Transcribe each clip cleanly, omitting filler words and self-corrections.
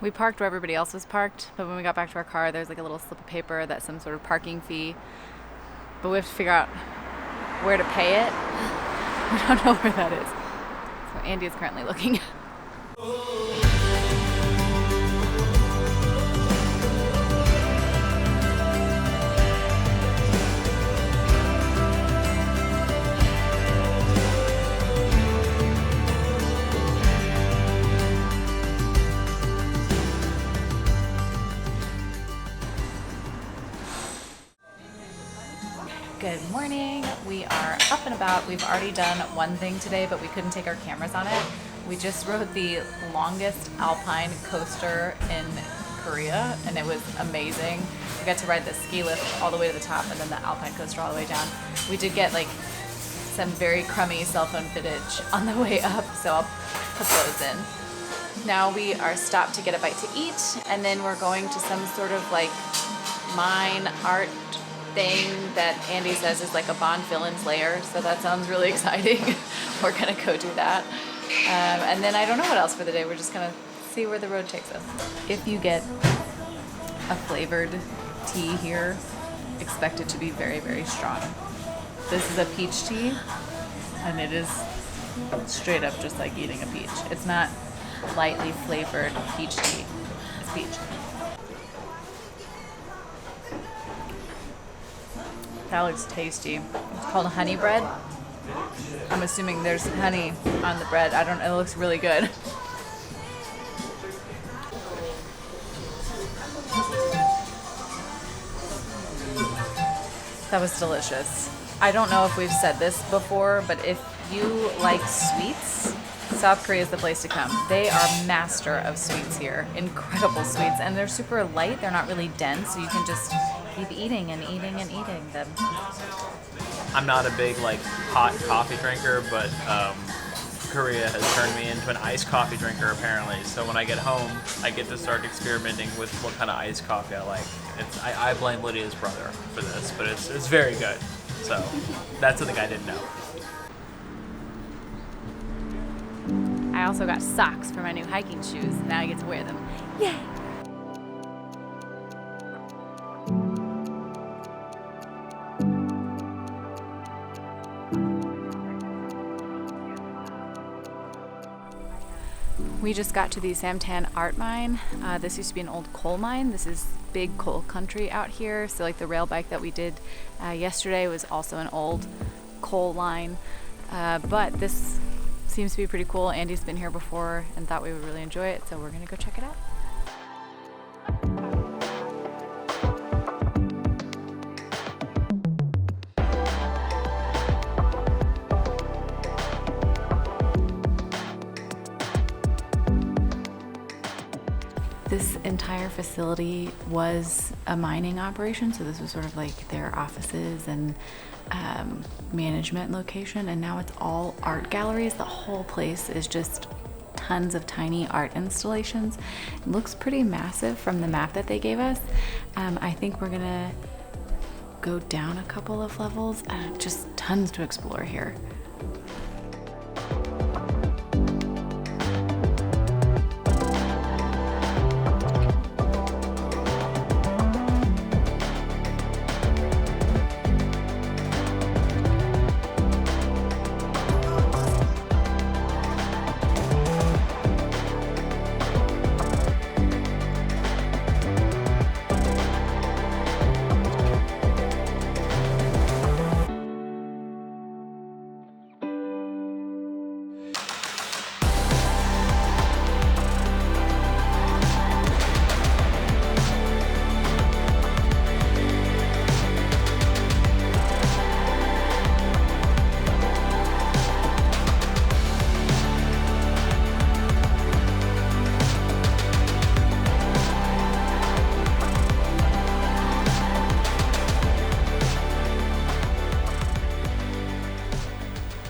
We parked where everybody else was parked, but when we got back to our car, there's like a little slip of paper that's some sort of parking fee. But we have to figure out where to pay it. We don't know where that is. So Andy is currently looking. Good morning. We are up and about. We've already done one thing today, but we couldn't take our cameras on it. We just rode the longest alpine coaster in Korea, and it was amazing. We got to ride the ski lift all the way to the top and then the alpine coaster all the way down. We did get like some very crummy cell phone footage on the way up, so I'll put those in. Now we are stopped to get a bite to eat, and then we're going to some sort of like mine art thing that Andy says is like a Bond Villain Lair, so that sounds really exciting. We're gonna go do that. And then I don't know what else for the day. We're just gonna see where the road takes us. If you get a flavored tea here, expect it to be very, very strong. This is a peach tea, and it is straight up just like eating a peach. It's not lightly flavored peach tea. It's peach. That looks tasty. It's called honey bread. I'm assuming there's honey on the bread. I don't know. It looks really good. That was delicious. I don't know if we've said this before, but if you like sweets, South Korea is the place to come. They are master of sweets here. Incredible sweets. And they're super light. They're not really dense, so you can just keep eating and eating and eating them. I'm not a big like hot coffee drinker, but Korea has turned me into an iced coffee drinker apparently. So when I get home, I get to start experimenting with what kind of iced coffee I like. I blame Lydia's brother for this, but it's very good. So that's something I didn't know. I also got socks for my new hiking shoes. Now I get to wear them. Yay! We just got to the Samtan Art Mine. This used to be an old coal mine. This is big coal country out here. So like the rail bike that we did yesterday was also an old coal line. But this seems to be pretty cool. Andy's been here before and thought we would really enjoy it, so we're gonna go check it out. This entire facility was a mining operation, so this was sort of like their offices and management location, and now it's all art galleries. The whole place is just tons of tiny art installations. It looks pretty massive from the map that they gave us. I think we're gonna go down a couple of levels. Just tons to explore here.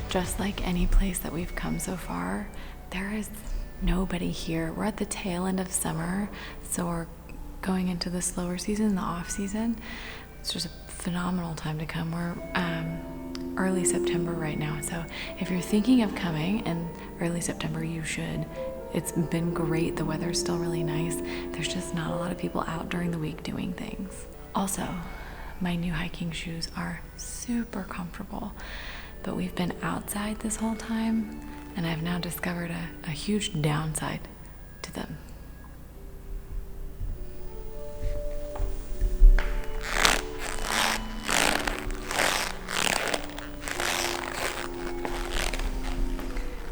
Just like any place that we've come so far, there is nobody here. We're at the tail end of summer, so we're going into the slower season, the off season. It's just a phenomenal time to come. We're early September right now, so if you're thinking of coming in early September, you should It's been great. The weather's still really nice. There's just not a lot of people out during the week doing things. Also, my new hiking shoes are super comfortable, but we've been outside this whole time, and I've now discovered a huge downside to them.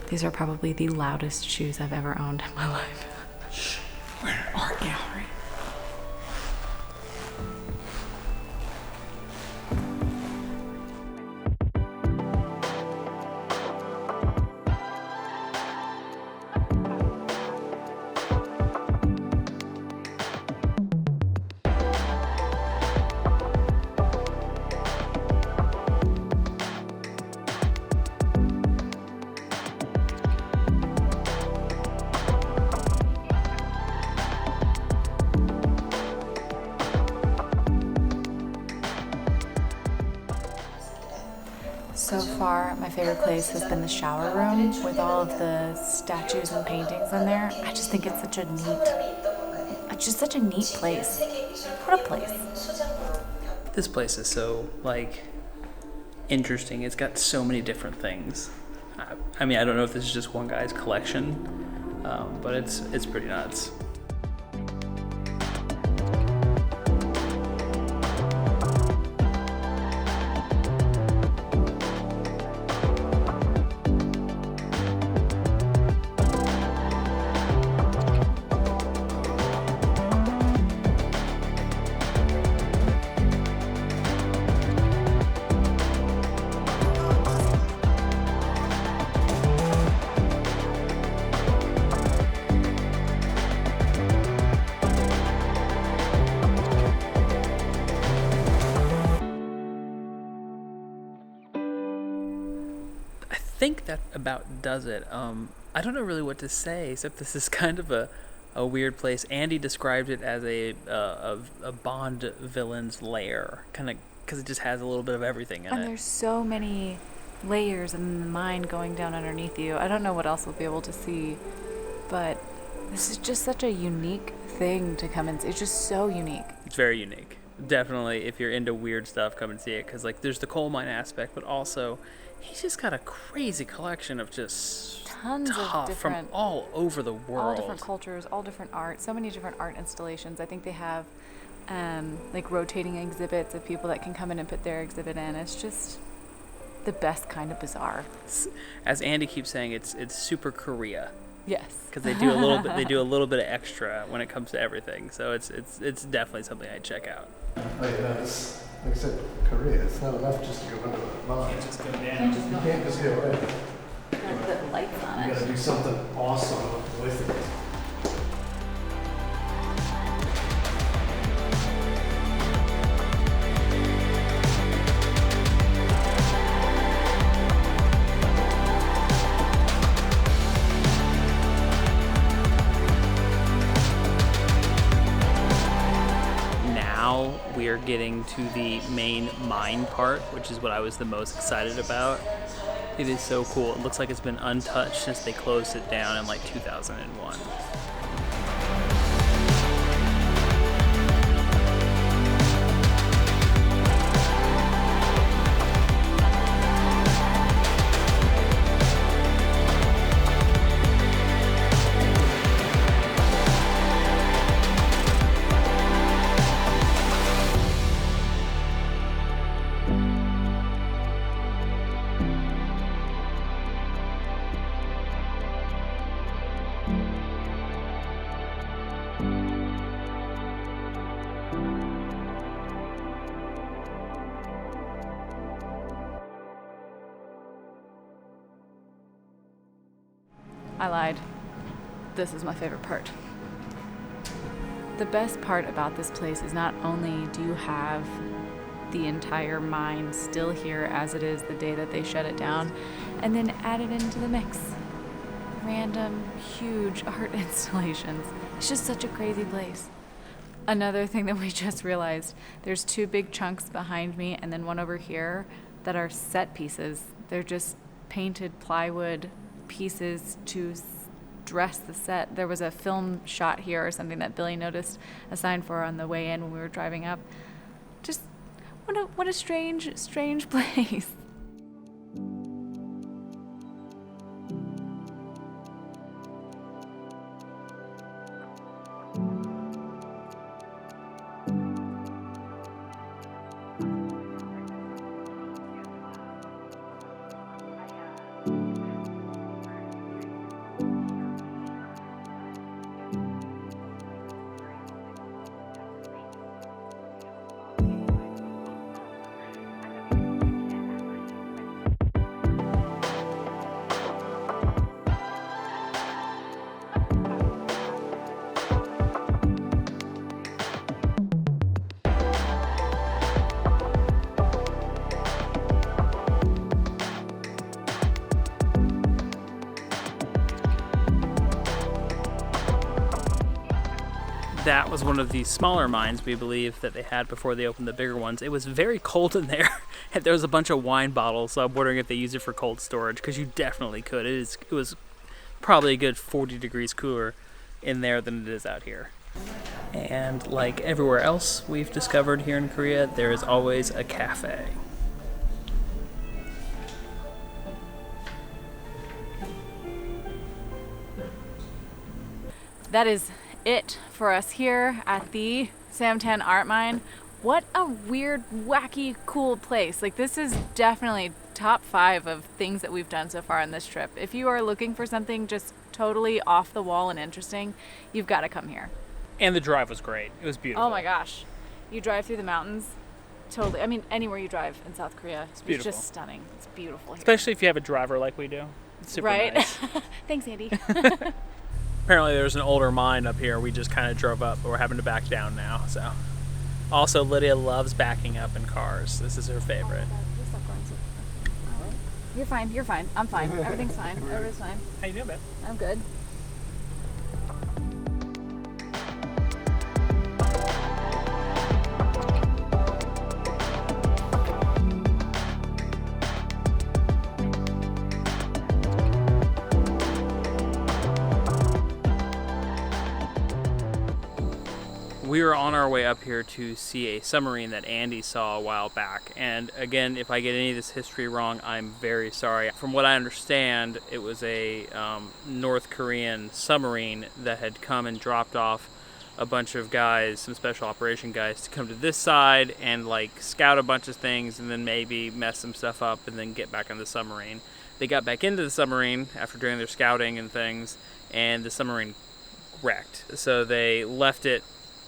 These are probably the loudest shoes I've ever owned in my life. Shh, we're in an art gallery. So far, my favorite place has been the shower room with all of the statues and paintings in there. I just think it's such a neat place. What a place. This place is so, like, interesting. It's got so many different things. I mean, I don't know if this is just one guy's collection, but it's pretty nuts. I think that about does it. I don't know really what to say, except this is kind of a weird place. Andy described it as a Bond Villain's Lair, kind of because it just has a little bit of everything in it. And there's so many layers in the mine going down underneath you. I don't know what else we'll be able to see, but this is just such a unique thing to come and see. It's just so unique. It's very unique. Definitely, if you're into weird stuff, come and see it, because like there's the coal mine aspect, but also he's just got a crazy collection of just tons stuff of different from all over the world. All different cultures, all different art, so many different art installations. I think they have like rotating exhibits of people that can come in and put their exhibit in. It's just the best kind of bizarre. As Andy keeps saying, it's super Korea. Yes. Because they do a little bit. They do a little bit of extra when it comes to everything. So it's definitely something I'd check out. Oh yeah, it's, like I said, Korea. It's not enough just to go into the mine. Just go down. You can't just go in. Put lights on You it. gotta do something awesome with it. We are getting to the main mine part, which is what I was the most excited about. It is so cool. It looks like it's been untouched since they closed it down in like 2001. I lied. This is my favorite part. The best part about this place is not only do you have the entire mine still here as it is the day that they shut it down, and then add it into the mix. Random, huge art installations. It's just such a crazy place. Another thing that we just realized, there's two big chunks behind me and then one over here that are set pieces. They're just painted plywood pieces to dress the set. There was a film shot here or something that Billy noticed a sign for on the way in when we were driving up. Just what a strange place. That was one of the smaller mines, we believe, that they had before they opened the bigger ones. It was very cold in there. And there was a bunch of wine bottles, so I'm wondering if they use it for cold storage, because you definitely could. It was probably a good 40 degrees cooler in there than it is out here. And like everywhere else we've discovered here in Korea, there is always a cafe. That is it for us here at the Samtan Art Mine. What a weird, wacky, cool place. Like, this is definitely top 5 of things that we've done so far on this trip. If you are looking for something just totally off the wall and interesting, you've got to come here. And the drive was great. It was beautiful. Oh my gosh. You drive through the mountains, totally. I mean, anywhere you drive in South Korea, it's just stunning. It's beautiful here. Especially if you have a driver like we do. It's super nice. Thanks, Andy. Apparently there's an older mine up here. We just kind of drove up, but we're having to back down now. So, also Lydia loves backing up in cars. This is her favorite. You're fine. You're fine. I'm fine. Everything's fine. Everything's fine. How you doing, babe? I'm good. We were on our way up here to see a submarine that Andy saw a while back. And again, if I get any of this history wrong, I'm very sorry. From what I understand, it was a North Korean submarine that had come and dropped off a bunch of guys, some special operation guys, to come to this side and like scout a bunch of things and then maybe mess some stuff up and then get back on the submarine. They got back into the submarine after doing their scouting and things, and the submarine wrecked. So they left it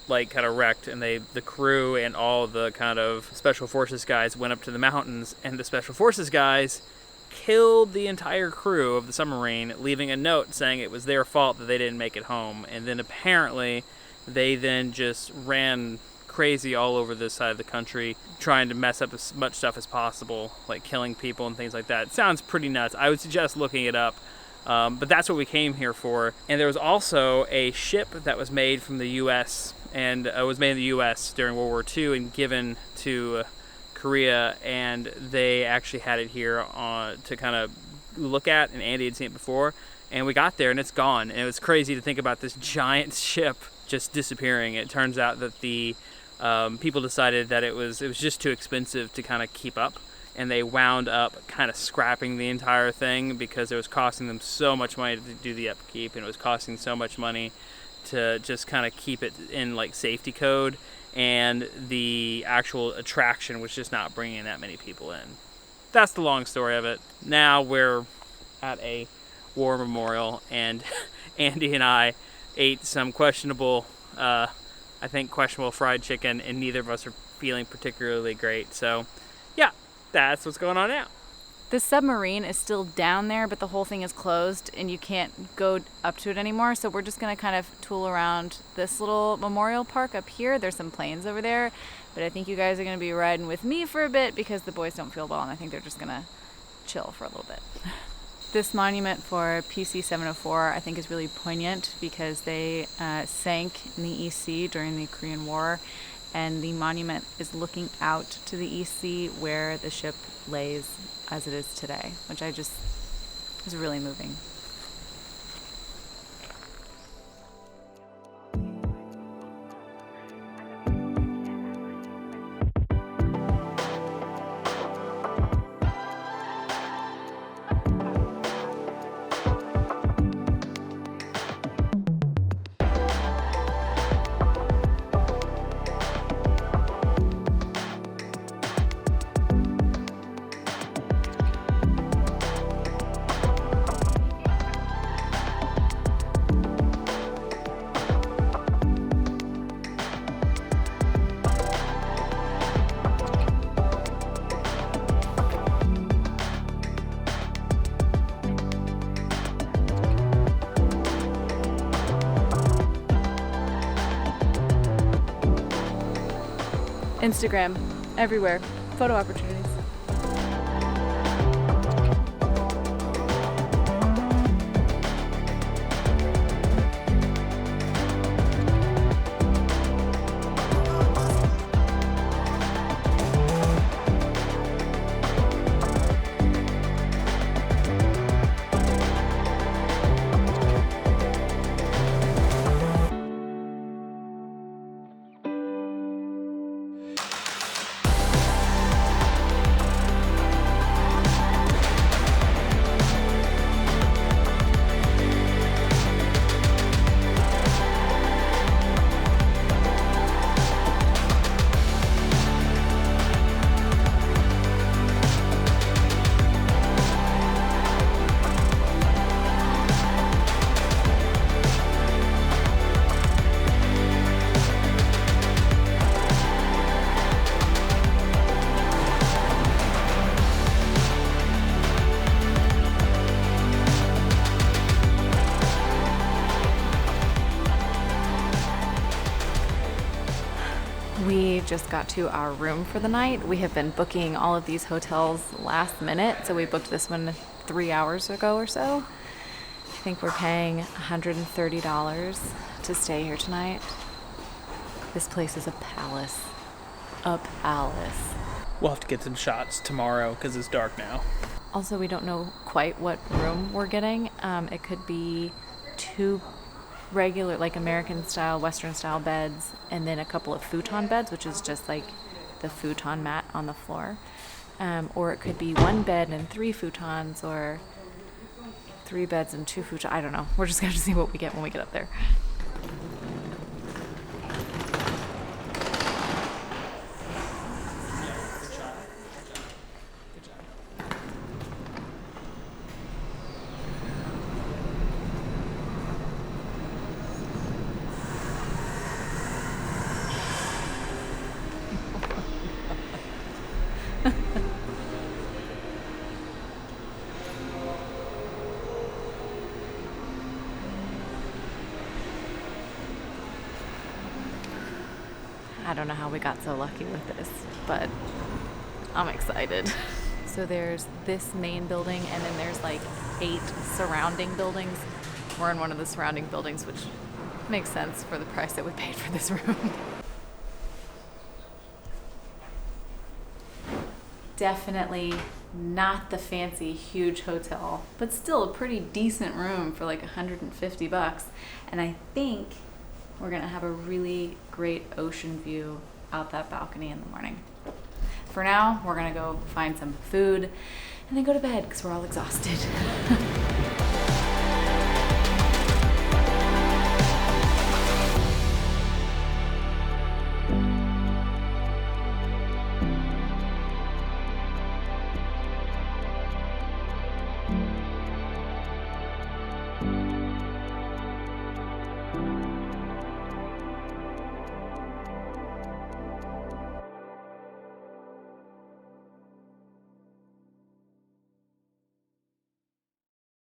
like kind of wrecked, and the crew and all the kind of special forces guys went up to the mountains, and the special forces guys killed the entire crew of the submarine, leaving a note saying it was their fault that they didn't make it home. And then apparently they then just ran crazy all over this side of the country, trying to mess up as much stuff as possible, like killing people and things like that. It sounds pretty nuts. I would suggest looking it up. But that's what we came here for. And there was also a ship that was made from the U.S. and was made in the U.S. during World War II and given to Korea, and they actually had it here to kind of look at, and Andy had seen it before, and we got there and it's gone. And it was crazy to think about this giant ship just disappearing. It turns out that the people decided that it was just too expensive to kind of keep up, and they wound up kind of scrapping the entire thing because it was costing them so much money to do the upkeep, and it was costing so much money to just kind of keep it in like safety code, and the actual attraction was just not bringing that many people in. That's the long story of it. Now we're at a war memorial, and Andy and I ate some questionable fried chicken, and neither of us are feeling particularly great. So yeah, that's what's going on now. The submarine is still down there, but the whole thing is closed and you can't go up to it anymore. So we're just going to kind of tool around this little memorial park up here. There's some planes over there, but I think you guys are going to be riding with me for a bit because the boys don't feel well, and I think they're just going to chill for a little bit. This monument for PC-704 I think is really poignant because they sank in the East Sea during the Korean War, and the monument is looking out to the East Sea where the ship lays as it is today, which is really moving. Instagram, everywhere. Photo opportunities. We just got to our room for the night. We have been booking all of these hotels last minute, so we booked this one 3 hours ago or so. I think we're paying $130 to stay here tonight. This place is a palace. A palace. We'll have to get some shots tomorrow because it's dark now. Also, we don't know quite what room we're getting. It could be 2 regular, like American style, Western style beds, and then a couple of futon beds, which is just like the futon mat on the floor. Or it could be 1 bed and 3 futons, or 3 beds and 2 futons. I don't know. We're just going to see what we get when we get up there. I don't know how we got so lucky with this, but I'm excited. So there's this main building, and then there's like 8 surrounding buildings. We're in one of the surrounding buildings, which makes sense for the price that we paid for this room. Definitely not the fancy, huge hotel, but still a pretty decent room for like $150. And I think we're gonna have a really great ocean view out that balcony in the morning. For now, we're gonna go find some food and then go to bed because we're all exhausted.